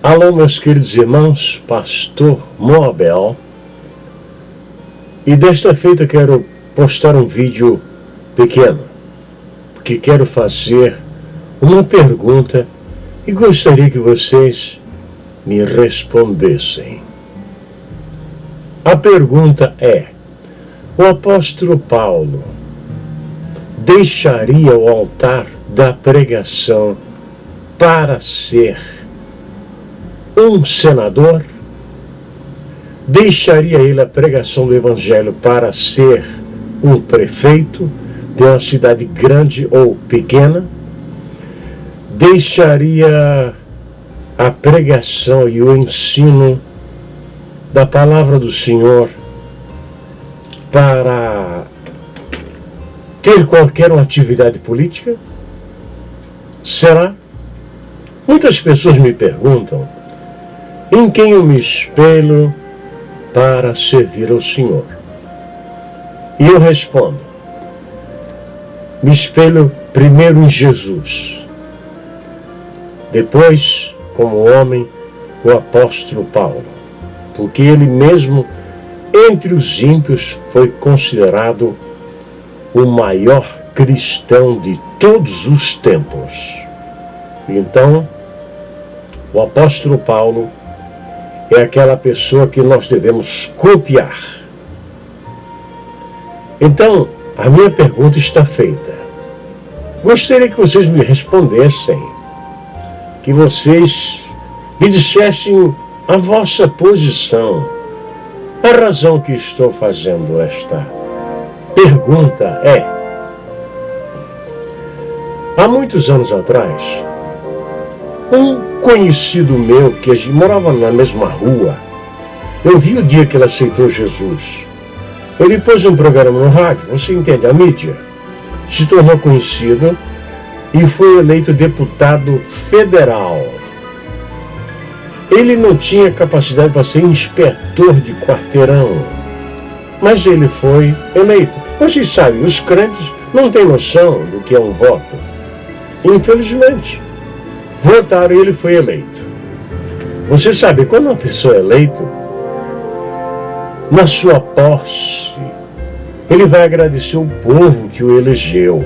Alô, meus queridos irmãos, pastor Moabel. E desta feita quero postar um vídeo pequeno, porque quero fazer uma pergunta e gostaria que vocês me respondessem. A pergunta é: o apóstolo Paulo deixaria o altar da pregação para ser um senador? Deixaria ele a pregação do evangelho para ser um prefeito de uma cidade grande ou pequena? Deixaria a pregação e o ensino da palavra do Senhor para ter qualquer atividade política? Será? Muitas pessoas me perguntam em quem eu me espelho para servir ao Senhor. E eu respondo: me espelho primeiro em Jesus, depois, como homem, o apóstolo Paulo, porque ele mesmo, entre os ímpios, foi considerado o maior cristão de todos os tempos. Então, o apóstolo Paulo é aquela pessoa que nós devemos copiar. Então, a minha pergunta está feita. Gostaria que vocês me respondessem, que vocês me dissessem a vossa posição, a razão que estou fazendo esta pergunta é: há muitos anos atrás, um conhecido meu que morava na mesma rua, eu vi o dia que ele aceitou Jesus. Ele pôs um programa no rádio, você entende, a mídia, se tornou conhecido e foi eleito deputado federal. Ele não tinha capacidade para ser inspetor de quarteirão, mas ele foi eleito. Vocês sabem, os crentes não têm noção do que é um voto. Infelizmente, votaram e ele foi eleito. Você sabe, quando uma pessoa é eleita, na sua posse, ele vai agradecer o povo que o elegeu.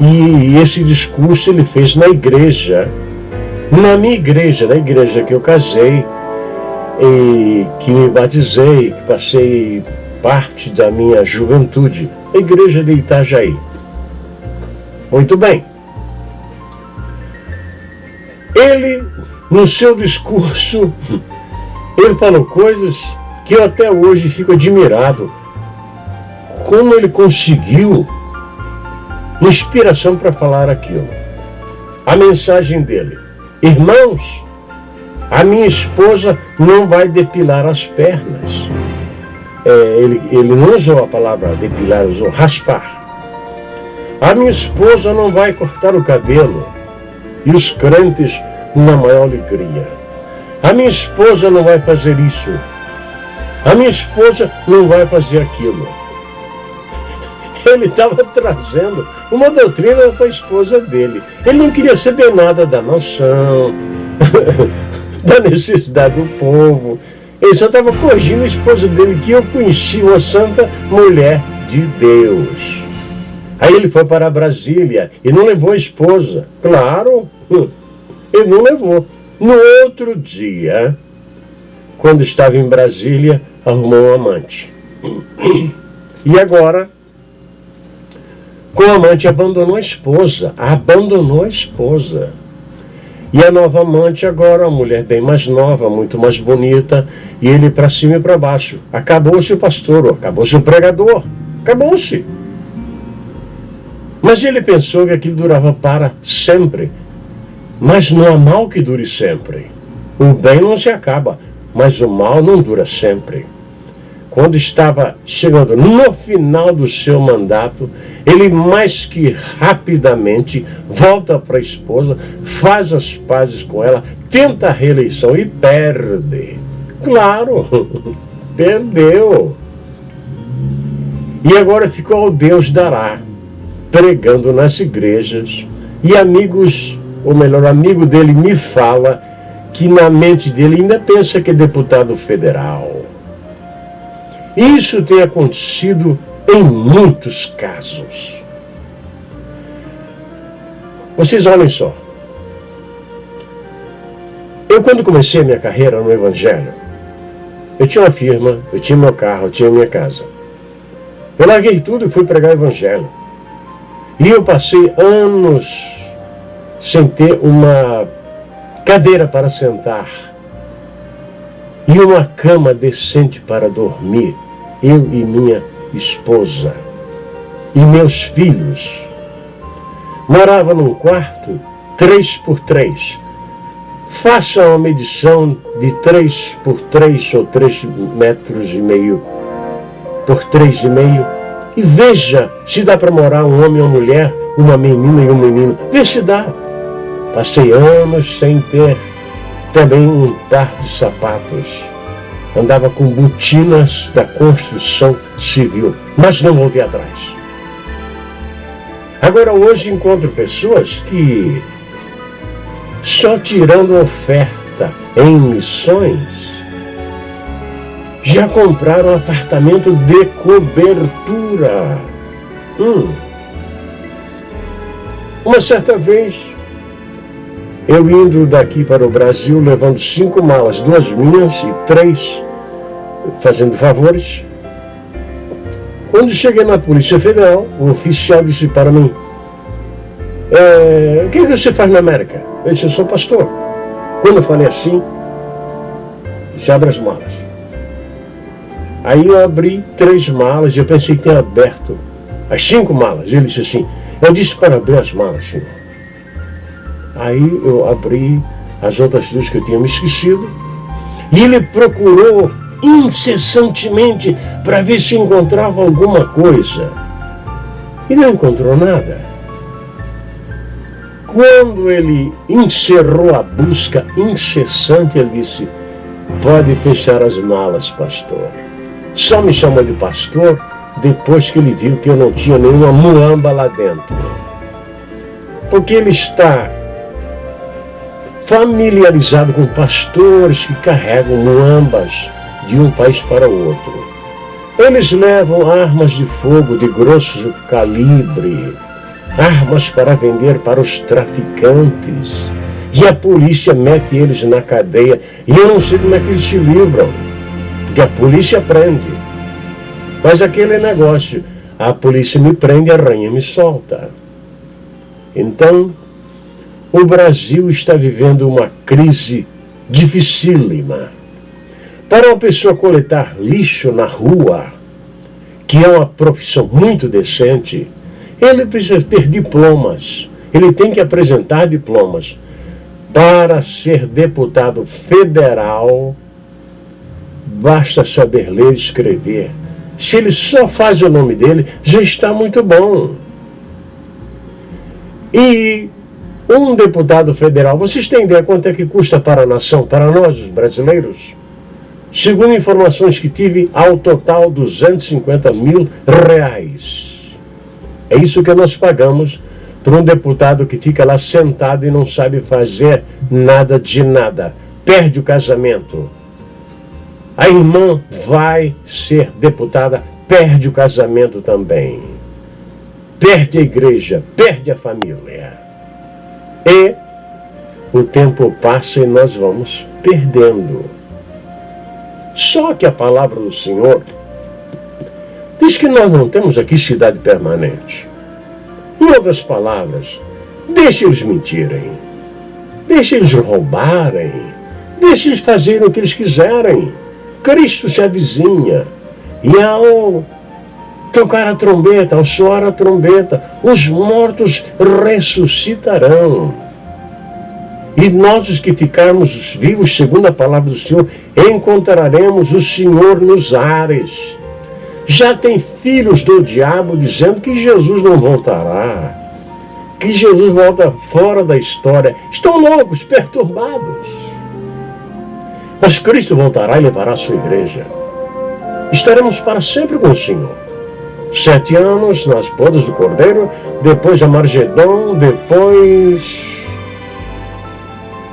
E esse discurso ele fez na igreja, na minha igreja, na igreja que eu casei, e que me batizei, que passei parte da minha juventude, a igreja de Itajaí. Muito bem. Ele, no seu discurso, ele falou coisas que eu até hoje fico admirado. Como ele conseguiu inspiração para falar aquilo. A mensagem dele: irmãos, a minha esposa não vai depilar as pernas. Ele não usou a palavra depilar, usou raspar. A minha esposa não vai cortar o cabelo. E os crentes na maior alegria: a minha esposa não vai fazer isso. A minha esposa não vai fazer aquilo. Ele estava trazendo uma doutrina para a esposa dele. Ele não queria saber nada da nação, da necessidade do povo. Ele só estava corrigindo a esposa dele, que eu conheci, uma santa mulher de Deus. Aí ele foi para Brasília e não levou a esposa. Claro, ele não levou. No outro dia, quando estava em Brasília, arrumou um amante. E agora, com o amante, abandonou a esposa. Abandonou a esposa. E a nova amante agora, uma mulher bem mais nova, muito mais bonita, e ele para cima e para baixo. Acabou-se o pastor, acabou-se o pregador, acabou-se. Mas ele pensou que aquilo durava para sempre. Mas não há mal que dure sempre. O bem não se acaba, mas o mal não dura sempre. Quando estava chegando no final do seu mandato, ele mais que rapidamente volta para a esposa, faz as pazes com ela, tenta a reeleição e perde. Claro, perdeu. E agora ficou ao Deus dará, pregando nas igrejas. E amigos, ou melhor, amigo dele me fala que na mente dele ainda pensa que é deputado federal. Isso tem acontecido em muitos casos. Vocês olhem só. Eu, quando comecei a minha carreira no Evangelho, eu tinha uma firma, eu tinha meu carro, eu tinha minha casa. Eu larguei tudo e fui pregar o Evangelho. E eu passei anos sem ter uma cadeira para sentar e uma cama decente para dormir. Eu e minha esposa e meus filhos. Morava num quarto 3x3. Faça uma medição de 3x3 ou 3,5 metros por 3,5 e veja se dá para morar um homem ou uma mulher, uma menina e um menino. Vê se dá. Passei anos sem ter também um par de sapatos. Andava com botinas da construção civil, mas não voltei atrás. Agora hoje encontro pessoas que, só tirando oferta em missões, já compraram apartamento de cobertura. Uma certa vez, eu indo daqui para o Brasil, levando 5 malas, 2 minhas e 3 fazendo favores. Quando cheguei na Polícia Federal, o oficial disse para mim: o que você faz na América? Eu disse: eu sou pastor. Quando eu falei assim, disse: abre as malas. Aí eu abri 3 malas e eu pensei que tinha aberto as 5 malas. Ele disse assim: eu disse para abrir as malas, senhor. Aí eu abri as outras 2 que eu tinha me esquecido. E ele procurou incessantemente para ver se encontrava alguma coisa. E não encontrou nada. Quando ele encerrou a busca incessante, ele disse: pode fechar as malas, pastor. Só me chamou de pastor depois que ele viu que eu não tinha nenhuma muamba lá dentro. Porque ele está familiarizado com pastores que carregam muambas de um país para o outro. Eles levam armas de fogo de grosso calibre, armas para vender para os traficantes, e a polícia mete eles na cadeia, e eu não sei como é que eles se livram, porque a polícia prende. Mas aquele negócio, a polícia me prende, a rainha me solta. Então, o Brasil está vivendo uma crise dificílima. Para uma pessoa coletar lixo na rua, que é uma profissão muito decente, ele precisa ter diplomas. Ele tem que apresentar diplomas. Para ser deputado federal, basta saber ler e escrever. Se ele só faz o nome dele, já está muito bom. E um deputado federal, vocês têm ideia quanto é que custa para a nação, para nós, os brasileiros? Segundo informações que tive, ao total R$250 mil. É isso que nós pagamos para um deputado que fica lá sentado e não sabe fazer nada de nada. Perde o casamento. A irmã vai ser deputada, perde o casamento também. Perde a igreja, perde a família. E o tempo passa e nós vamos perdendo. Só que a palavra do Senhor diz que nós não temos aqui cidade permanente. Em outras palavras, deixe eles mentirem, deixe eles roubarem, deixe eles fazerem o que eles quiserem. Cristo se avizinha, e ao tocar a trombeta, ao soar a trombeta, os mortos ressuscitarão. E nós, os que ficarmos vivos, segundo a palavra do Senhor, encontraremos o Senhor nos ares. Já tem filhos do diabo dizendo que Jesus não voltará, que Jesus volta fora da história. Estão loucos, perturbados. Mas Cristo voltará e levará a sua igreja. Estaremos para sempre com o Senhor. 7 anos nas bodas do Cordeiro, depois a Margedon, depois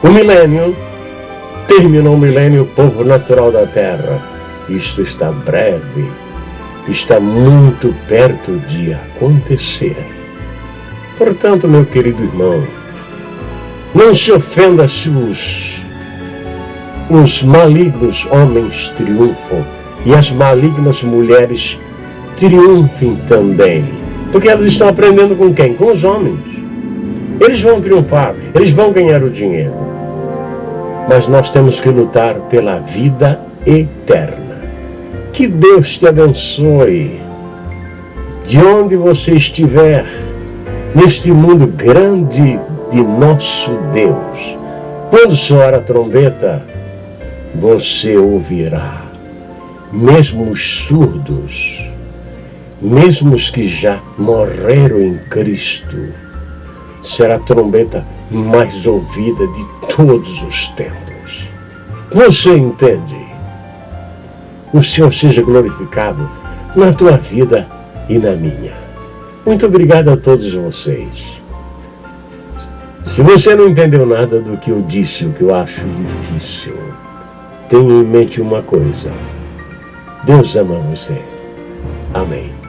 o milênio, terminou o milênio, o povo natural da Terra. Isto está breve, está muito perto de acontecer. Portanto, meu querido irmão, não se ofenda se os malignos homens triunfam e as malignas mulheres triunfem também. Porque elas estão aprendendo com quem? Com os homens. Eles vão triunfar, eles vão ganhar o dinheiro. Mas nós temos que lutar pela vida eterna. Que Deus te abençoe. De onde você estiver, neste mundo grande de nosso Deus, quando soar a trombeta, você ouvirá. Mesmo os surdos, mesmo os que já morreram em Cristo, será a trombeta mais ouvida de todos os tempos. Você entende? O Senhor seja glorificado na tua vida e na minha. Muito obrigado a todos vocês. Se você não entendeu nada do que eu disse, o que eu acho difícil, tenha em mente uma coisa: Deus ama você. Amém.